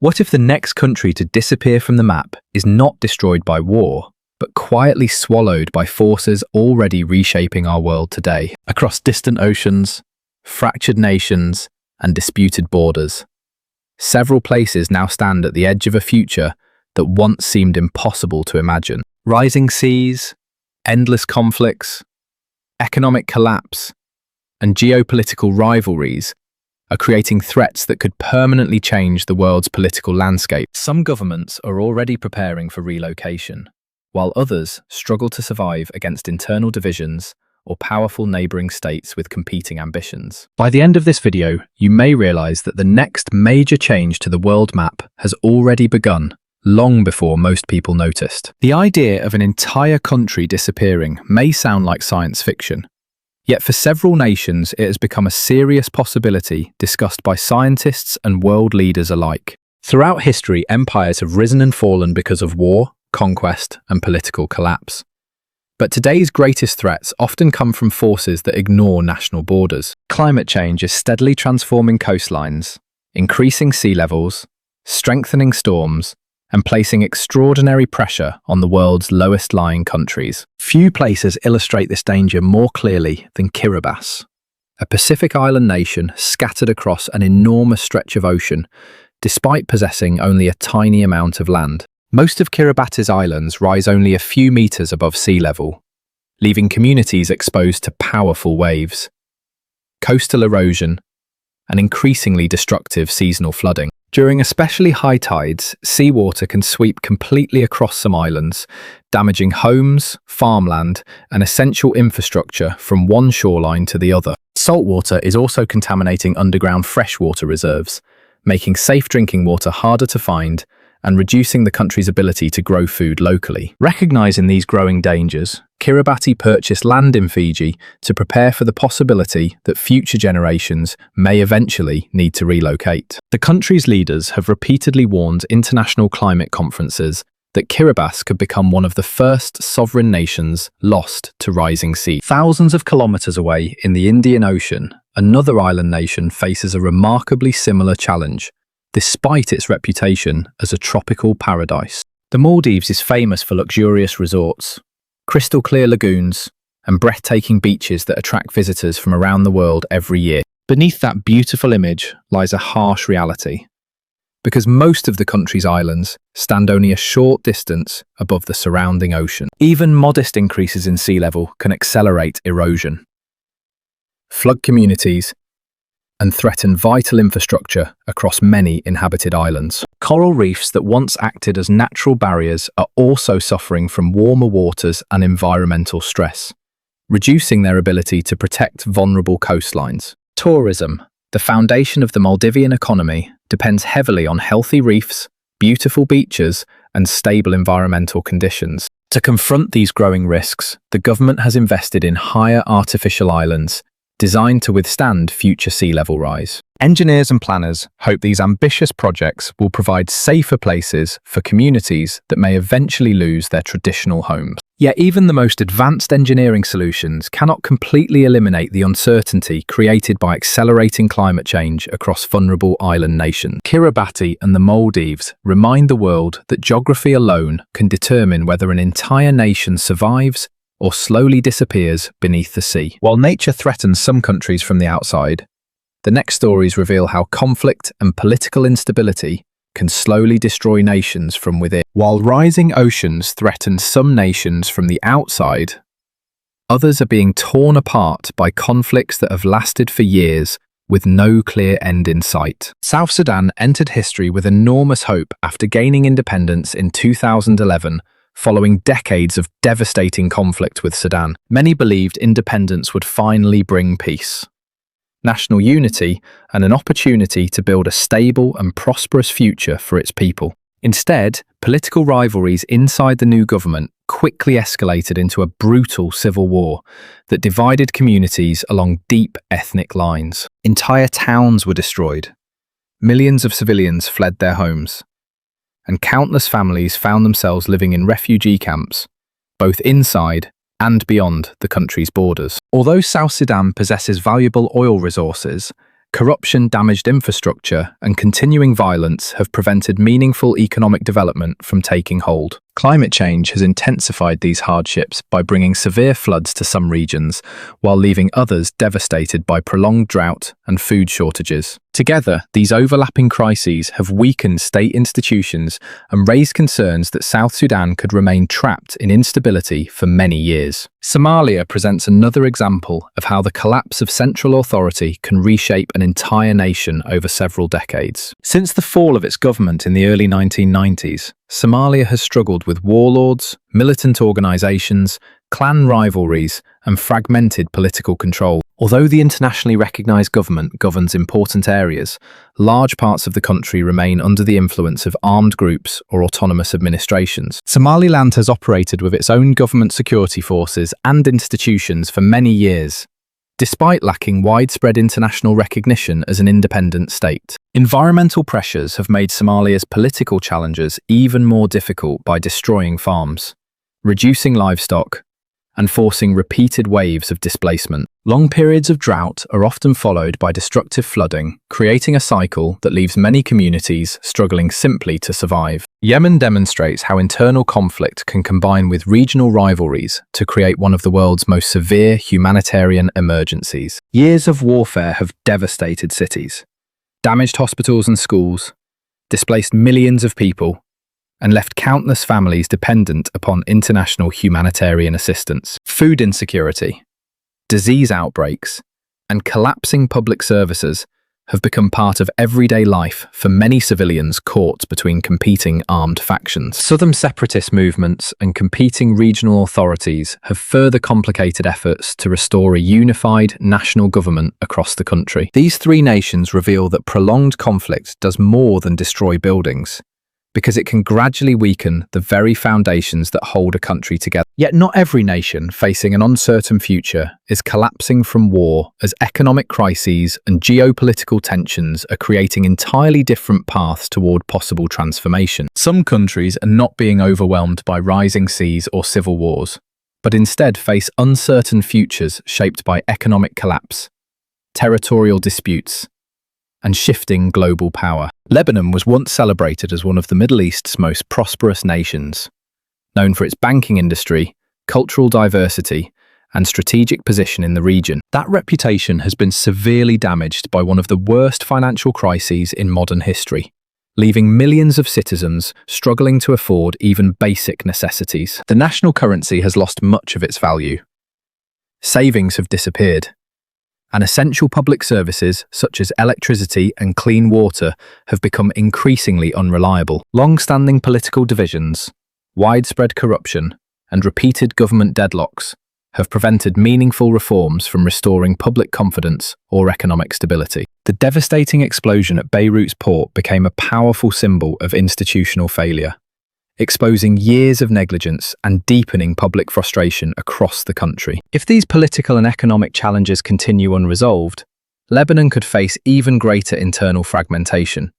What if the next country to disappear from the map is not destroyed by war, but quietly swallowed by forces already reshaping our world today, across distant oceans, fractured nations, and disputed borders? Several places now stand at the edge of a future that once seemed impossible to imagine. Rising seas, endless conflicts, economic collapse, and geopolitical rivalries are creating threats that could permanently change the world's political landscape. Some governments are already preparing for relocation, while others struggle to survive against internal divisions or powerful neighbouring states with competing ambitions. By the end of this video, you may realise that the next major change to the world map has already begun, long before most people noticed. The idea of an entire country disappearing may sound like science fiction, yet for several nations it has become a serious possibility discussed by scientists and world leaders alike. Throughout history, empires have risen and fallen because of war, conquest, and political collapse. But today's greatest threats often come from forces that ignore national borders. Climate change is steadily transforming coastlines, increasing sea levels, strengthening storms, and placing extraordinary pressure on the world's lowest-lying countries. Few places illustrate this danger more clearly than Kiribati, a Pacific island nation scattered across an enormous stretch of ocean, despite possessing only a tiny amount of land. Most of Kiribati's islands rise only a few meters above sea level, leaving communities exposed to powerful waves, coastal erosion, and increasingly destructive seasonal flooding. During especially high tides, seawater can sweep completely across some islands, damaging homes, farmland, and essential infrastructure from one shoreline to the other. Saltwater is also contaminating underground freshwater reserves, making safe drinking water harder to find and reducing the country's ability to grow food locally. Recognizing these growing dangers, Kiribati purchased land in Fiji to prepare for the possibility that future generations may eventually need to relocate. The country's leaders have repeatedly warned international climate conferences that Kiribati could become one of the first sovereign nations lost to rising seas. Thousands of kilometers away in the Indian Ocean, another island nation faces a remarkably similar challenge, despite its reputation as a tropical paradise. The Maldives is famous for luxurious resorts, crystal clear lagoons, and breathtaking beaches that attract visitors from around the world every year. Beneath that beautiful image lies a harsh reality, because most of the country's islands stand only a short distance above the surrounding ocean. Even modest increases in sea level can accelerate erosion, flood communities, and threaten vital infrastructure across many inhabited islands. Coral reefs that once acted as natural barriers are also suffering from warmer waters and environmental stress, reducing their ability to protect vulnerable coastlines. Tourism, the foundation of the Maldivian economy, depends heavily on healthy reefs, beautiful beaches, and stable environmental conditions. To confront these growing risks, the government has invested in higher artificial islands designed to withstand future sea level rise. Engineers and planners hope these ambitious projects will provide safer places for communities that may eventually lose their traditional homes. Yet even the most advanced engineering solutions cannot completely eliminate the uncertainty created by accelerating climate change across vulnerable island nations. Kiribati and the Maldives remind the world that geography alone can determine whether an entire nation survives or slowly disappears beneath the sea. While nature threatens some countries from the outside, the next stories reveal how conflict and political instability can slowly destroy nations from within. While rising oceans threaten some nations from the outside, others are being torn apart by conflicts that have lasted for years with no clear end in sight. South Sudan entered history with enormous hope after gaining independence in 2011, following decades of devastating conflict with Sudan. Many believed independence would finally bring peace, national unity, and an opportunity to build a stable and prosperous future for its people. Instead, political rivalries inside the new government quickly escalated into a brutal civil war that divided communities along deep ethnic lines. Entire towns were destroyed, millions of civilians fled their homes, and countless families found themselves living in refugee camps, both inside and beyond the country's borders. Although South Sudan possesses valuable oil resources, Corruption, damaged infrastructure, and continuing violence have prevented meaningful economic development from taking hold. Climate change has intensified these hardships by bringing severe floods to some regions, while leaving others devastated by prolonged drought and food shortages. Together, these overlapping crises have weakened state institutions and raised concerns that South Sudan could remain trapped in instability for many years. Somalia presents another example of how the collapse of central authority can reshape an entire nation over several decades. Since the fall of its government in the early 1990s, Somalia has struggled with warlords, militant organizations, clan rivalries, and fragmented political control. Although the internationally recognized government governs important areas, large parts of the country remain under the influence of armed groups or autonomous administrations. Somaliland has operated with its own government security forces and institutions for many years, despite lacking widespread international recognition as an independent state. Environmental pressures have made Somalia's political challenges even more difficult by destroying farms, reducing livestock, and forcing repeated waves of displacement. Long periods of drought are often followed by destructive flooding, creating a cycle that leaves many communities struggling simply to survive. Yemen demonstrates how internal conflict can combine with regional rivalries to create one of the world's most severe humanitarian emergencies. Years of warfare have devastated cities, damaged hospitals and schools, displaced millions of people, and left countless families dependent upon international humanitarian assistance. Food insecurity, disease outbreaks, and collapsing public services have become part of everyday life for many civilians caught between competing armed factions. Southern separatist movements and competing regional authorities have further complicated efforts to restore a unified national government across the country. These three nations reveal that prolonged conflict does more than destroy buildings, because it can gradually weaken the very foundations that hold a country together. Yet not every nation facing an uncertain future is collapsing from war, as economic crises and geopolitical tensions are creating entirely different paths toward possible transformation. Some countries are not being overwhelmed by rising seas or civil wars, but instead face uncertain futures shaped by economic collapse, territorial disputes, and shifting global power. Lebanon was once celebrated as one of the Middle East's most prosperous nations, known for its banking industry, cultural diversity, and strategic position in the region. That reputation has been severely damaged by one of the worst financial crises in modern history, leaving millions of citizens struggling to afford even basic necessities. The national currency has lost much of its value. Savings have disappeared, and essential public services such as electricity and clean water have become increasingly unreliable. Long-standing political divisions, widespread corruption, and repeated government deadlocks have prevented meaningful reforms from restoring public confidence or economic stability. The devastating explosion at Beirut's port became a powerful symbol of institutional failure, exposing years of negligence and deepening public frustration across the country. If these political and economic challenges continue unresolved, Lebanon could face even greater internal fragmentation,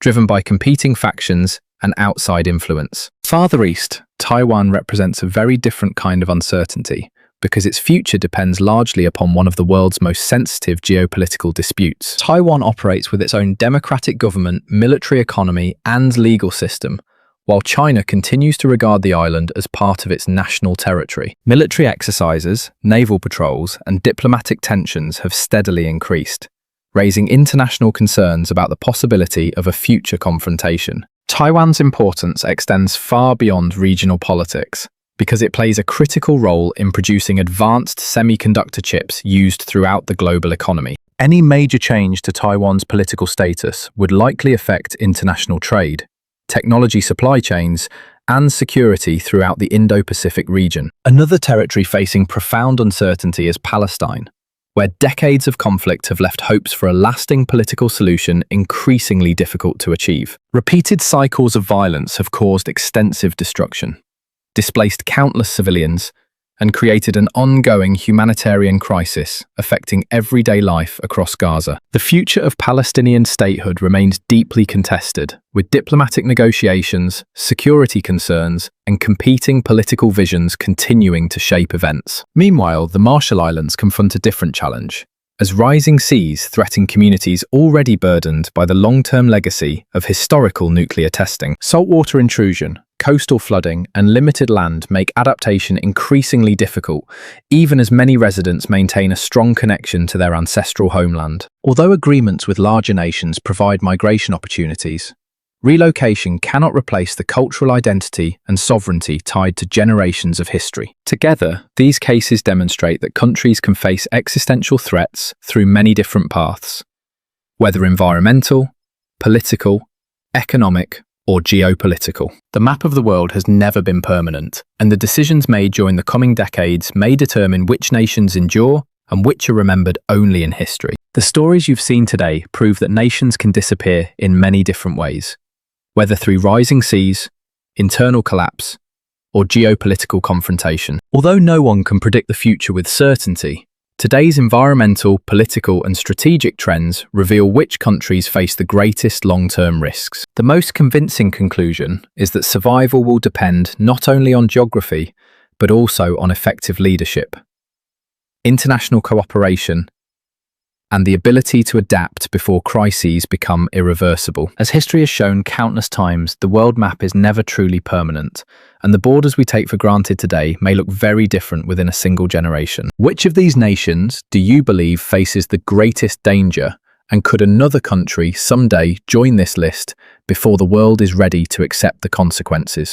driven by competing factions and outside influence. Farther east, Taiwan represents a very different kind of uncertainty, because its future depends largely upon one of the world's most sensitive geopolitical disputes. Taiwan operates with its own democratic government, military economy, and legal system, while China continues to regard the island as part of its national territory. Military exercises, naval patrols, and diplomatic tensions have steadily increased, raising international concerns about the possibility of a future confrontation. Taiwan's importance extends far beyond regional politics, because it plays a critical role in producing advanced semiconductor chips used throughout the global economy. Any major change to Taiwan's political status would likely affect international trade, technology supply chains, and security throughout the Indo-Pacific region. Another territory facing profound uncertainty is Palestine, where decades of conflict have left hopes for a lasting political solution increasingly difficult to achieve. Repeated cycles of violence have caused extensive destruction, displaced countless civilians, and created an ongoing humanitarian crisis affecting everyday life across Gaza. The future of Palestinian statehood remains deeply contested, with diplomatic negotiations, security concerns, and competing political visions continuing to shape events. Meanwhile, the Marshall Islands confront a different challenge, as rising seas threaten communities already burdened by the long-term legacy of historical nuclear testing. Saltwater intrusion, coastal flooding, and limited land make adaptation increasingly difficult, even as many residents maintain a strong connection to their ancestral homeland. Although agreements with larger nations provide migration opportunities, relocation cannot replace the cultural identity and sovereignty tied to generations of history. Together, these cases demonstrate that countries can face existential threats through many different paths, whether environmental, political, economic, or geopolitical. The map of the world has never been permanent, and the decisions made during the coming decades may determine which nations endure and which are remembered only in history. The stories you've seen today prove that nations can disappear in many different ways, whether through rising seas, internal collapse, or geopolitical confrontation. Although no one can predict the future with certainty, today's environmental, political, and strategic trends reveal which countries face the greatest long-term risks. The most convincing conclusion is that survival will depend not only on geography, but also on effective leadership, international cooperation, and the ability to adapt before crises become irreversible. As history has shown countless times, the world map is never truly permanent, and the borders we take for granted today may look very different within a single generation. Which of these nations do you believe faces the greatest danger, and could another country someday join this list before the world is ready to accept the consequences?